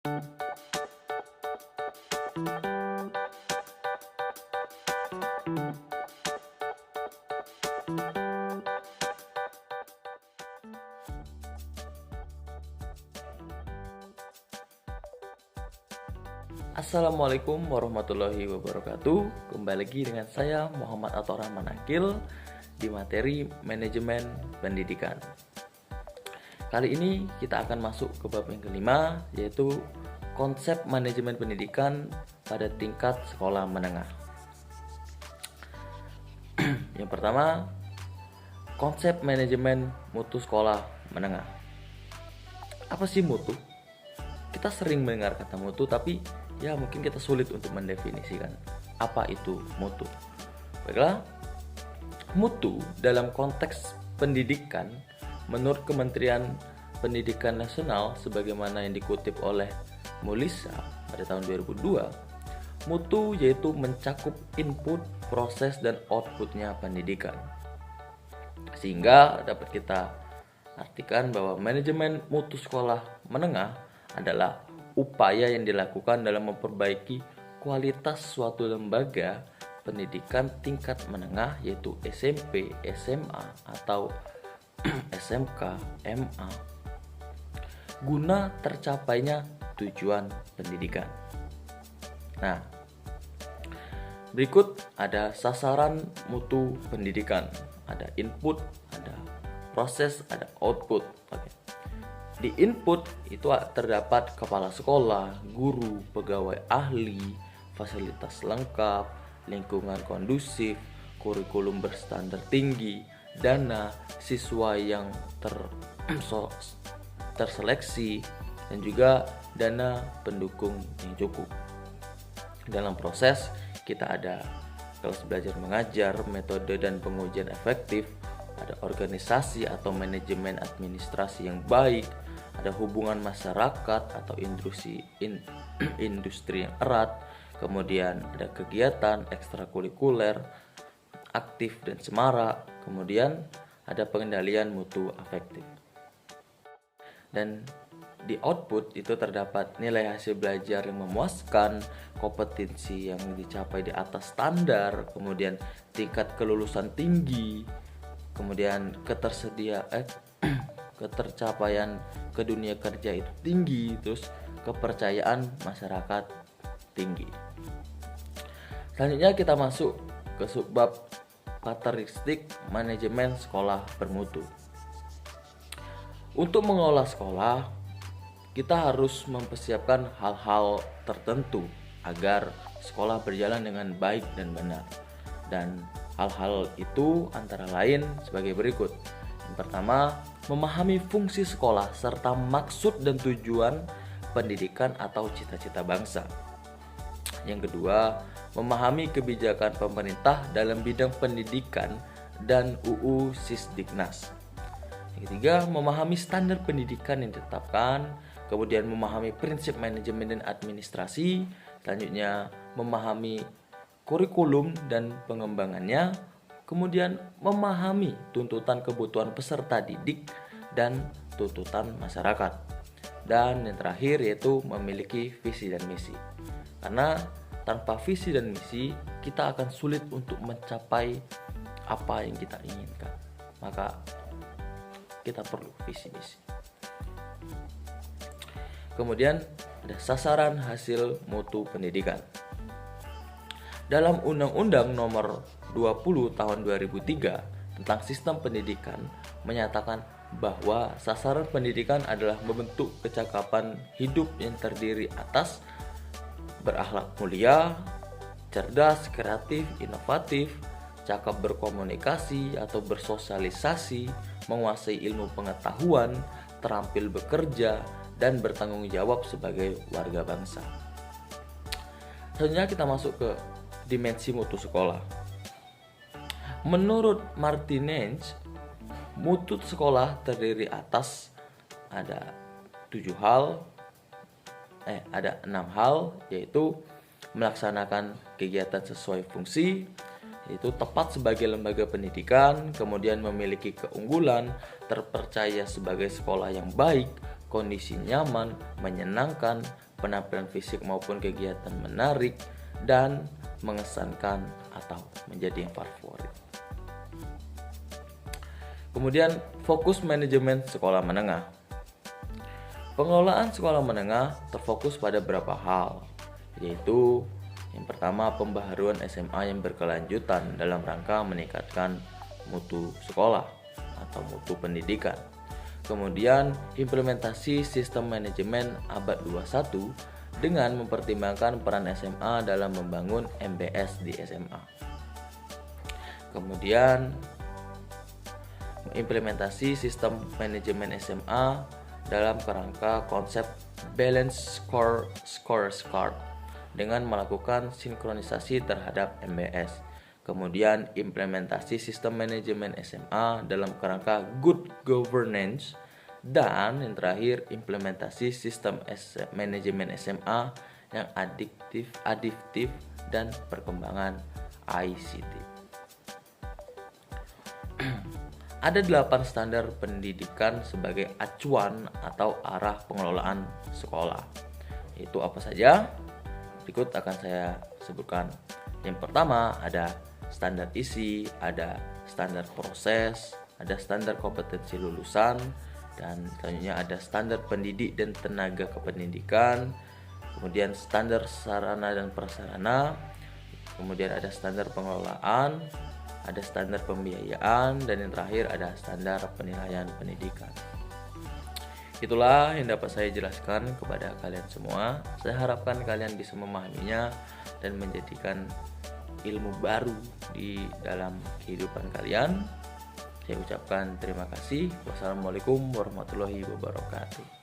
Assalamualaikum warahmatullahi wabarakatuh. Kembali lagi dengan saya Muhammad Athor Rahman Akil di materi manajemen pendidikan. Kali ini kita akan masuk ke bab yang kelima, yaitu konsep manajemen pendidikan pada tingkat sekolah menengah. Yang pertama, konsep manajemen mutu sekolah menengah. Apa sih mutu? Kita sering mendengar kata mutu, tapi ya mungkin kita sulit untuk mendefinisikan apa itu mutu. Baiklah, mutu dalam konteks pendidikan menurut Kementerian Pendidikan Nasional sebagaimana yang dikutip oleh Mulisa pada tahun 2002, mutu yaitu mencakup input, proses, dan outputnya pendidikan. Sehingga dapat kita artikan bahwa manajemen mutu sekolah menengah adalah upaya yang dilakukan dalam memperbaiki kualitas suatu lembaga pendidikan tingkat menengah, yaitu SMP, SMA, atau SMK, MA, guna tercapainya tujuan pendidikan. Nah, berikut ada sasaran mutu pendidikan. Ada input, ada proses, ada output. Oke. Di input itu terdapat kepala sekolah, guru, pegawai ahli, fasilitas lengkap, lingkungan kondusif, kurikulum berstandar tinggi, dana, siswa yang terseleksi, dan juga dana pendukung yang cukup. Dalam proses kita ada kelas belajar mengajar, metode dan pengujian efektif, ada organisasi atau manajemen administrasi yang baik, ada hubungan masyarakat atau industri yang erat, kemudian ada kegiatan ekstrakurikuler, aktif dan semarak, kemudian ada pengendalian mutu afektif. Dan di output itu terdapat nilai hasil belajar yang memuaskan, kompetensi yang dicapai di atas standar, kemudian tingkat kelulusan tinggi, kemudian ketercapaian ke dunia kerja itu tinggi, terus kepercayaan masyarakat tinggi. Selanjutnya kita masuk ke subbab karakteristik manajemen sekolah bermutu. Untuk mengelola sekolah, kita harus mempersiapkan hal-hal tertentu agar sekolah berjalan dengan baik dan benar. Dan hal-hal itu antara lain sebagai berikut. Yang pertama, memahami fungsi sekolah serta maksud dan tujuan pendidikan atau cita-cita bangsa. Yang kedua, memahami kebijakan pemerintah dalam bidang pendidikan dan UU Sisdiknas. Yang ketiga, memahami standar pendidikan yang ditetapkan, kemudian memahami prinsip manajemen dan administrasi, selanjutnya memahami kurikulum dan pengembangannya, kemudian memahami tuntutan kebutuhan peserta didik dan tuntutan masyarakat. Dan yang terakhir yaitu memiliki visi dan misi. Karena tanpa visi dan misi, kita akan sulit untuk mencapai apa yang kita inginkan. Maka kita perlu visi misi. Kemudian ada sasaran hasil mutu pendidikan. Dalam Undang-Undang Nomor 20 Tahun 2003 tentang Sistem Pendidikan menyatakan bahwa sasaran pendidikan adalah membentuk kecakapan hidup yang terdiri atas berakhlak mulia, cerdas, kreatif, inovatif, cakap berkomunikasi atau bersosialisasi, menguasai ilmu pengetahuan, terampil bekerja, dan bertanggung jawab sebagai warga bangsa. Selanjutnya kita masuk ke dimensi mutu sekolah. Menurut Martinez, mutu sekolah terdiri atas ada 6 hal, yaitu melaksanakan kegiatan sesuai fungsi, yaitu tepat sebagai lembaga pendidikan, kemudian memiliki keunggulan, terpercaya sebagai sekolah yang baik, kondisi nyaman, menyenangkan, penampilan fisik maupun kegiatan menarik dan mengesankan atau menjadi yang favorit. Kemudian fokus manajemen sekolah menengah. Pengelolaan sekolah menengah terfokus pada beberapa hal, yaitu yang pertama, pembaharuan SMA yang berkelanjutan dalam rangka meningkatkan mutu sekolah atau mutu pendidikan. Kemudian, implementasi sistem manajemen abad 21 dengan mempertimbangkan peran SMA dalam membangun MBS di SMA. Kemudian, implementasi sistem manajemen SMA dalam kerangka konsep balance scorecard dengan melakukan sinkronisasi terhadap MBS. Kemudian implementasi sistem manajemen SMA dalam kerangka good governance, dan yang terakhir implementasi sistem manajemen SMA yang adiktif dan perkembangan ICT. Ada 8 standar pendidikan sebagai acuan atau arah pengelolaan sekolah. Itu apa saja? Berikut akan saya sebutkan. Yang pertama ada standar isi, ada standar proses, ada standar kompetensi lulusan, dan selanjutnya ada standar pendidik dan tenaga kependidikan, kemudian standar sarana dan prasarana, kemudian ada standar pengelolaan, ada standar pembiayaan, dan yang terakhir ada standar penilaian pendidikan. Itulah yang dapat saya jelaskan kepada kalian semua. Saya harapkan kalian bisa memahaminya dan menjadikan ilmu baru di dalam kehidupan kalian. Saya ucapkan terima kasih. Wassalamualaikum warahmatullahi wabarakatuh.